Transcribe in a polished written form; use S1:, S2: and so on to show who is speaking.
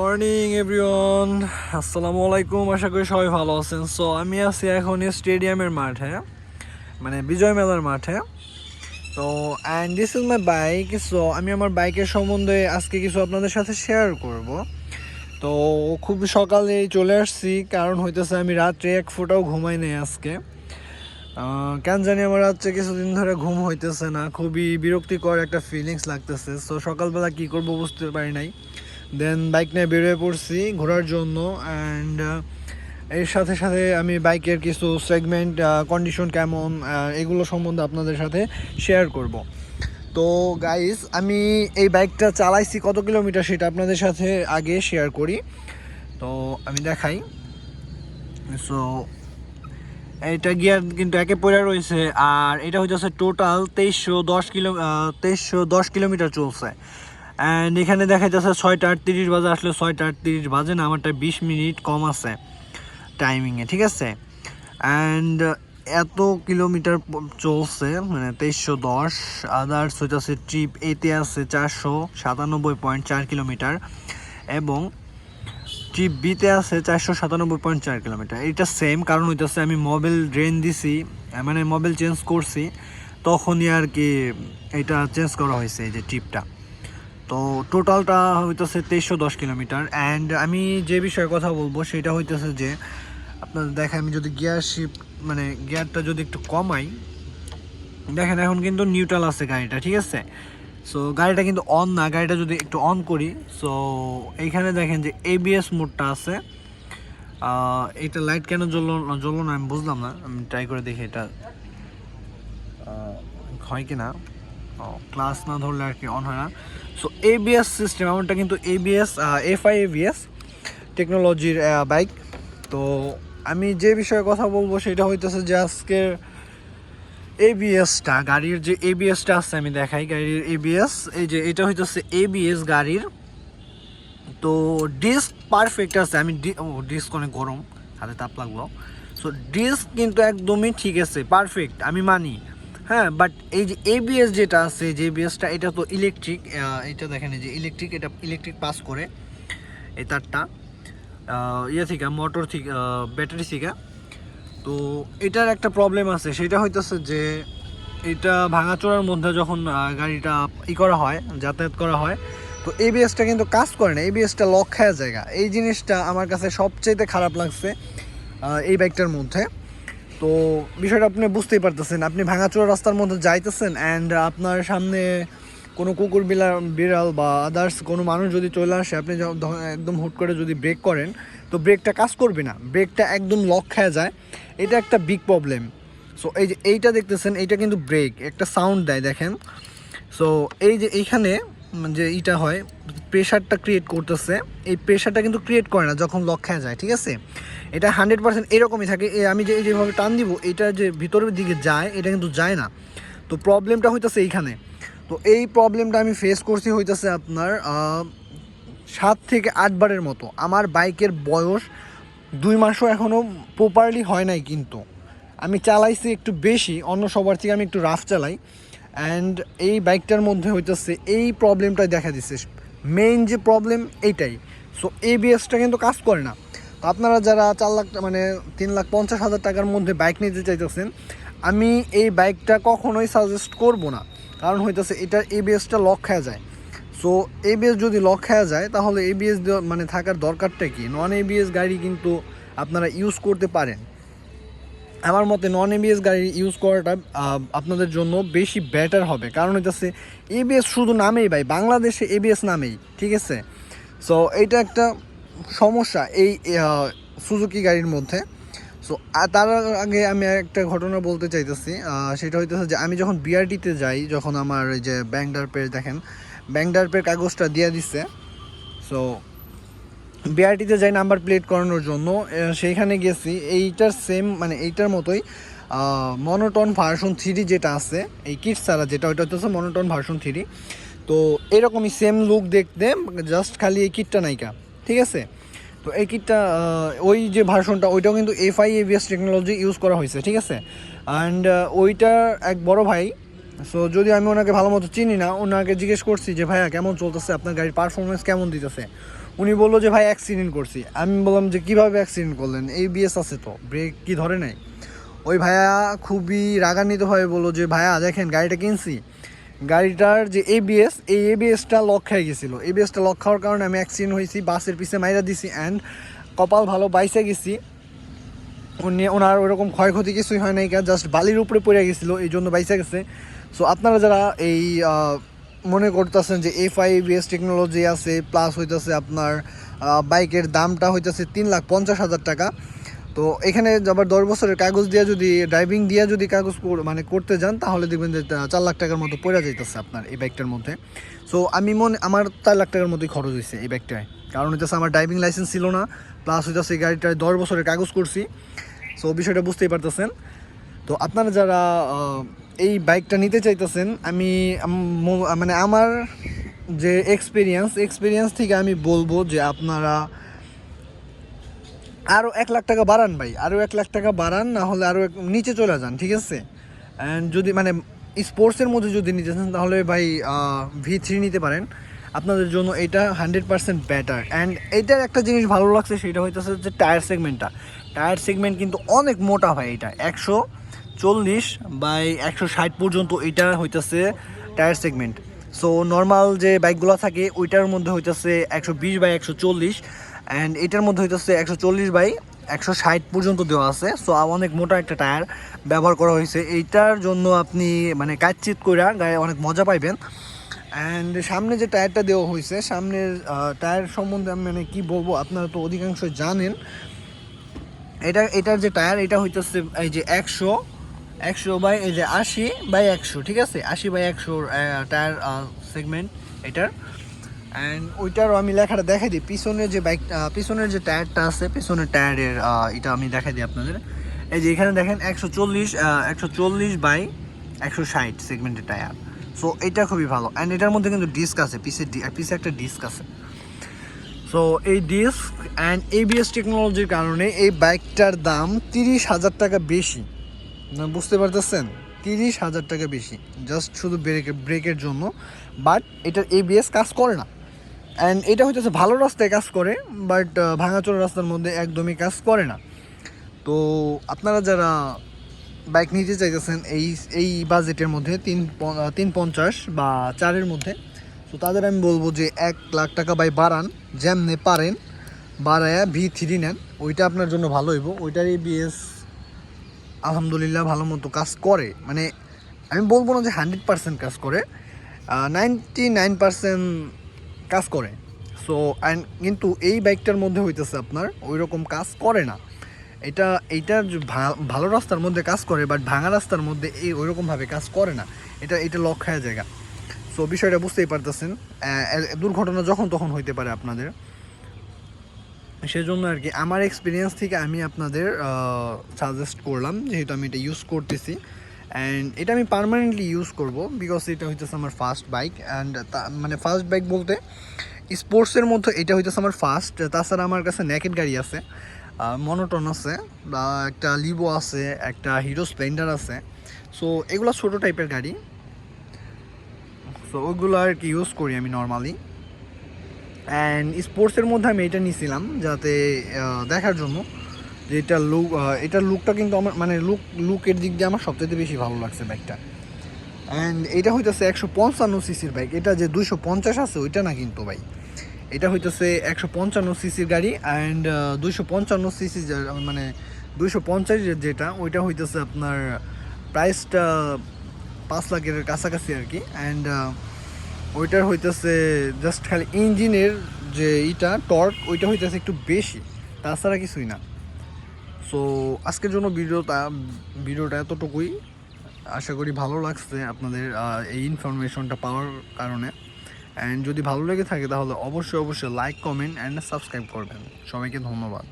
S1: Morning everyone, আসসালামু আলাইকুম। আশা করি সবাই ভালো আছেন। সো আমি আছি এখন স্টেডিয়ামের মাঠে, মানে বিজয় মেলার মাঠে। তো and this is my bike. So আমি আমার বাইকের সম্বন্ধে আজকে কিছু আপনাদের সাথে শেয়ার করব। তো খুব সকালেই চলে আসছি, কারণ হইতেছে আমি রাত্রে এক ফোঁটাও ঘুমাই নেই আজকে। কেন জানি আমার রাত্রে কিছুদিন ধরে ঘুম হইতেছে না, খুবই বিরক্তিকর একটা ফিলিংস লাগতেছে। সো সকালবেলা কী করবো বুঝতে পারি নাই। দেন বাইক নিয়ে বেরিয়ে পড়ছি ঘোরার জন্য। অ্যান্ড এর সাথে সাথে আমি বাইকের কিছু সেগমেন্ট, কন্ডিশন কেমন, এগুলো সম্বন্ধে আপনাদের সাথে শেয়ার করব। তো গাইস, আমি এই বাইকটা চালাইছি কত কিলোমিটার সেটা আপনাদের সাথে আগে শেয়ার করি। তো আমি দেখাই। সো এটা গিয়ার কিন্তু একে পড়ে রয়েছে, আর এটা হচ্ছে টোটাল 2310 কিলোমিটার চলছে। অ্যান্ড এখানে দেখা যাচ্ছে 6টা 38 বাজে, আসলে 6টা 38 বাজে না, আমারটা 20 মিনিট কম আছে টাইমিংয়ে, ঠিক আছে। অ্যান্ড এত কিলোমিটার চলছে, মানে 2310। আদার্স হইতেছে ট্রিপ এতে আছে 497.4 কিলোমিটার, এবং ট্রিপ বিতে আছে 497.4 কিলোমিটার। এটা সেম, কারণ হইতেছে আমি মোবাইল ড্রেন দিছি, মানে মোবাইল চেঞ্জ করছি, তখনই আর কি এটা চেঞ্জ করা হয়েছে এই যে ট্রিপটা। তো টোটালটা হইতেছে 2310 কিলোমিটার। অ্যান্ড আমি যে বিষয়ে কথা বলবো সেটা হইতেছে যে আপনাদের দেখেন, আমি যদি গিয়ার শিফট, মানে গিয়ারটা যদি একটু কমাই, দেখেন এখন কিন্তু নিউট্রাল আছে গাড়িটা, ঠিক আছে। সো গাড়িটা কিন্তু অন না, গাড়িটা যদি একটু অন করি, সো এইখানে দেখেন যে এবিএস মোডটা আছে। এটা লাইট কেন জ্বললো না আমি বুঝলাম না, আমি ট্রাই করে দেখি এটা হয় কি না। ক্লাস না ধরলে আর কি অন হয় না। সো এবিএস সিস্টেম, আমারটা কিন্তু এবিএস, এফআই এবিএস টেকনোলজির বাইক। তো আমি যে বিষয়ে কথা বলবো সেটা হইতেছে যে আজকের এবিএসটা, গাড়ির যে এবিএসটা আছে আমি দেখাই। গাড়ির এবিএস, এই যে এটা হইতেছে এবিএস গাড়ির। তো ডিস্ক পারফেক্ট আছে। আমি ডিস্ক অনেক গরম, হাতে তাপ লাগলো। সো ডিস্ক কিন্তু একদমই ঠিক আছে, পারফেক্ট, আমি মানি। হ্যাঁ, বাট এই যে এবিএস যেটা আছে, যে এবিএসটা, এটা তো ইলেকট্রিক। এটা দেখেন এই যে ইলেকট্রিক, এটা ইলেকট্রিক পাস করে এই তারটা ইয়ে থেকে, মোটর থেকে, ব্যাটারি থেকে। তো এটার একটা প্রবলেম আছে, সেটা হইতেছে যে এটা ভাঙাচোরার মধ্যে যখন গাড়িটা করা হয়, যাতায়াত করা হয়, তো এবিএসটা কিন্তু কাজ করে না, এবিএসটা লক খাওয়া জায়গা। এই জিনিসটা আমার কাছে সবচেয়ে খারাপ লাগছে এই বাইকটার মধ্যে। তো বিষয়টা আপনি বুঝতেই পারতেছেন, আপনি ভাঙাচোরা রাস্তার মধ্যে যাইতেছেন, অ্যান্ড আপনার সামনে কোনো কুকুর বিড়াল বা আদার্স কোনো মানুষ যদি চলে আসে, আপনি একদম হুট করে যদি ব্রেক করেন, তো ব্রেকটা কাজ করবে না, ব্রেকটা একদম লক খেয়ে যায়। এটা একটা বিগ প্রবলেম। সো এই যে এইটা দেখতেছেন, এইটা কিন্তু ব্রেক একটা সাউন্ড দেয়, দেখেন। সো এই যে এইখানে যে এইটা হয়, প্রেশারটা ক্রিয়েট করতেছে, এই প্রেশারটা কিন্তু ক্রিয়েট করে না যখন লক খেয়ে যায়, ঠিক আছে। এটা 100% এরকমই থাকে। আমি যে যেভাবে টান দিব, এটা যে ভিতরের দিকে যায়, এটা কিন্তু যায় না। তো প্রবলেমটা হইতেছে এইখানে। তো এই প্রবলেমটা আমি ফেস করছি হইতেছে আপনার 7 থেকে 8 বারের মতো। আমার বাইকের বয়স 2 মাসও এখনও প্রপারলি হয় নাই, কিন্তু আমি চালাইছি একটু বেশি, অন্য সবার থেকে আমি একটু রাফ চালাই। অ্যান্ড এই বাইকটার মধ্যে হইতেছে এই প্রবলেমটাই দেখা দিচ্ছে, মেইন যে প্রবলেম এইটাই। সো এবিএসটা কিন্তু কাজ করে না। তো আপনারা যারা 4 লাখ, মানে 3,50,000 টাকার মধ্যে বাইক নিতে চাইতেছেন, আমি এই বাইকটা কখনোই সাজেস্ট করব না, কারণ হইতেছে এটার এবিএসটা লক খেয়ে যায়। সো এবিএস যদি লক খেয়ে যায়, তাহলে এবিএস মানে থাকার দরকারটা কি? নন এবিএস গাড়ি কিন্তু আপনারা ইউজ করতে পারেন। আমার মতে নন এবিএস গাড়ি ইউজ করাটা আপনাদের জন্য বেশি বেটার হবে, কারণ হইতেছে এবিএস শুধু নামেই ভাই, বাংলাদেশে এবিএস নামেই, ঠিক আছে। সো এইটা একটা সমস্যা এই সুজুকি গাড়ির মধ্যে। সো তার আগে আমি একটা ঘটনা বলতে চাইতেছি, সেটা হইতেছে যে আমি যখন বিআরটিতে যাই, যখন আমার এই যে ব্যাংকডারপের, দেখেন ব্যাংকডারপের কাগজটা দিয়ে দিচ্ছে। সো বিআরটিতে যাই নাম্বার প্লেট করানোর জন্য, সেইখানে গেছি, এইটার সেম, মানে এইটার মতোই মনোটন ভার্সন 3 যেটা আছে, এই কিট ছাড়া যেটা, ওইটা হচ্ছে মনোটন ভার্সন 3। তো এরকমই সেম লুক দেখতে, জাস্ট খালি এই কিটটা নাইকা, ঠিক আছে। তো এই কিটটা, ওই যে ভার্সনটা, ওইটাও কিন্তু এফআই এবিএস টেকনোলজি ইউজ করা হয়েছে, ঠিক আছে। অ্যান্ড ওইটার এক বড় ভাই, সো যদি আমি ওনাকে ভালো মতো চিনি না, ওনাকে জিজ্ঞেস করছি যে ভাইয়া কেমন চলতেছে, আপনার গাড়ির পারফরমেন্স কেমন দিতেছে। উনি বললো যে ভাই অ্যাক্সিডেন্ট করছি। আমি বললাম যে কীভাবে অ্যাক্সিডেন্ট করলেন, ABS আছে তো, ব্রেক কি ধরে নাই? ওই ভাইয়া খুবই রাগান্বিতভাবে বললো যে ভাইয়া দেখেন গাড়িটা কিনছি, গাড়িটার যে ABS, এই ABSটা লক খেয়ে গেছিলো। ABSটা লক খাওয়ার কারণে আমি অ্যাক্সিডেন্ট হয়েছি, বাসের পিছে মাইরা দিছি, অ্যান্ড কপাল ভালো বাইসে গেছি। ওনার ওরকম ক্ষয়ক্ষতি কিছুই হয় নাই, জাস্ট বালির উপরে পড়ে গেছিলো, এই জন্য বাইসে গেছে। সো আপনারা যারা এই মনে করতেছেন যে FI ABS টেকনোলজি আছে, প্লাস হইতেছে আপনার বাইকের দামটা হইতেছে 3,50,000 টাকা, তো এখানে আবার 10 বছরের কাগজ দিয়ে যদি ড্রাইভিং দিয়ে যদি কাগজ মানে করতে যান, তাহলে দেখবেন যে 4 লাখ টাকার মতো পড়ে যাইতেছে আপনার এই বাইকটার মধ্যে। সো আমার 4 লাখ টাকার মতোই খরচ হয়েছে এই বাইকটায়, কারণ হইতেছে আমার ড্রাইভিং লাইসেন্স ছিল না, প্লাস হইতেছে এই গাড়িটায় 10 বছরের কাগজ করছি। সো বিষয়টা বুঝতেই পারতেছেন। তো আপনারা যারা এই বাইকটা নিতে চাইতেছেন, আমি মানে আমার যে এক্সপিরিয়েন্স থেকে আমি বলবো যে আপনারা আরও 1 লাখ টাকা বাড়ান ভাই, আরও 1 লাখ টাকা বাড়ান, না হলে আরও নিচে চলে যান, ঠিক আছে? অ্যান্ড যদি মানে স্পোর্টসের মধ্যে যদি নিতে চান, তাহলে ভাই V3 নিতে পারেন, আপনাদের জন্য এটা 100% বেটার। অ্যান্ড এইটার একটা জিনিস ভালো লাগছে, সেটা হইতেছে যে টায়ার সেগমেন্ট কিন্তু অনেক মোটা হয়। এটা 140/160 পর্যন্ত এটা হইতেছে টায়ার সেগমেন্ট। সো নর্মাল যে বাইকগুলো থাকে ওইটার মধ্যে হইতেছে 120/140, অ্যান্ড এটার মধ্যে হইতেছে 140/160 পর্যন্ত দেওয়া আছে। সো অনেক মোটা একটা টায়ার ব্যবহার করা হয়েছে। এইটার জন্য আপনি মানে কাটচিত করে গায়ে অনেক মজা পাইবেন। অ্যান্ড সামনে যে টায়ারটা দেওয়া হয়েছে, সামনের টায়ার সম্বন্ধে আমি মানে কী বলবো, আপনারা তো অধিকাংশ জানেন। এটার যে টায়ার, এটা হইতেছে এই যে 80/100, ঠিক আছে? 80/100 টায়ার সেগমেন্ট এটার। অ্যান্ড ওইটারও আমি লেখাটা দেখাই দিই, পিছনের যে টায়ারটা আছে, পিছনের টায়ারের এটা আমি দেখাই দিই আপনাদের। এই যে এখানে দেখেন 140/160 সেগমেন্টের টায়ার। সো এটা খুবই ভালো। অ্যান্ড এটার মধ্যে কিন্তু ডিস্ক আছে, পিছে একটা ডিস্ক আছে। সো এই ডিস্ক অ্যান্ড ABS টেকনোলজির কারণে এই বাইকটার দাম 30,000 টাকা বেশি। বুঝতে পারতেছেন? 30,000 টাকা বেশি জাস্ট শুধু ব্রেকের জন্য। বাট এটার ABS কাজ করে না। অ্যান্ড এটা হইতেছে ভালো রাস্তায় কাজ করে, বাট ভাঙাচোরা রাস্তার মধ্যে একদমই কাজ করে না। তো আপনারা যারা বাইক নিতে চাইতেছেন এই বাজেটের মধ্যে 350 বা 4-এর মধ্যে, তো তাদের আমি বলবো যে 1 লাখ টাকা বাই বাড়ান, যেমনে পারেন বাড়ায়া V3 নেন, ওইটা আপনার জন্য ভালো হইব। ওইটার ABS আলহামদুলিল্লাহ ভালো মতো কাজ করে, মানে আমি বলবো না যে 100% কাজ করে, 99% কাজ করে। সো অ্যান্ড কিন্তু এই বাইকটার মধ্যে হইতেছে আপনার ওই রকম কাজ করে না। এইটার ভালো রাস্তার মধ্যে কাজ করে, বাট ভাঙা রাস্তার মধ্যে ওই রকমভাবে কাজ করে না। এটা লক্ষ্যের জায়গা। সো বিষয়টা বুঝতেই পারতেছেন, দুর্ঘটনা যখন তখন হইতে পারে আপনাদের। সেজন্য আর কি আমার এক্সপিরিয়েন্স থেকে আমি আপনাদের সাজেস্ট করলাম, যেহেতু আমি এটা ইউজ করতেছি। অ্যান্ড এটা আমি পার্মানেন্টলি ইউজ করব, বিকজ এটা হইতেছে আমার ফার্স্ট বাইক। অ্যান্ড মানে ফার্স্ট বাইক বলতে স্পোর্টসের মধ্যে এটা হইতেছে আমার ফার্স্ট। তাছাড়া আমার কাছে নেকেড গাড়ি আছে, মনোটন আছে, বা একটা লিভো আছে, একটা হিরো স্প্লেন্ডার আছে। সো এগুলো ছোটো টাইপের গাড়ি, সো ওইগুলো আর কি ইউজ করি আমি নর্মালি। অ্যান্ড স্পোর্টসের মধ্যে আমি এটা নিয়েছিলাম যাতে দেখার জন্য যে এটার লুকটা কিন্তু আমার মানে লুকের দিক দিয়ে আমার সবথেকে বেশি ভালো লাগছে বাইকটা। অ্যান্ড এটা হইতেছে 155 সিসির বাইক। এটা যে 250 আছে ওইটা না কিন্তু ভাই, এটা হইতেছে 155 সিসির গাড়ি। অ্যান্ড 255 সিসি মানে 250 যেটা, ওইটা হইতেছে আপনার প্রাইসটা 5 লাখের কাছাকাছি আর কি। অ্যান্ড ওইটার হইতেছে জাস্ট খালি ইঞ্জিনের যে টর্ক, ওইটা হইতেছে একটু বেশি, তাছাড়া কিছুই না। সো আজকের জন্য ভিডিওটা এতটুকুই। আশা করি ভালো লাগছে আপনাদের এই ইনফরমেশনটা পাওয়ার কারণে। অ্যান্ড যদি ভালো লেগে থাকে তাহলে অবশ্যই লাইক, কমেন্ট অ্যান্ড সাবস্ক্রাইব করবেন। সবাইকে ধন্যবাদ।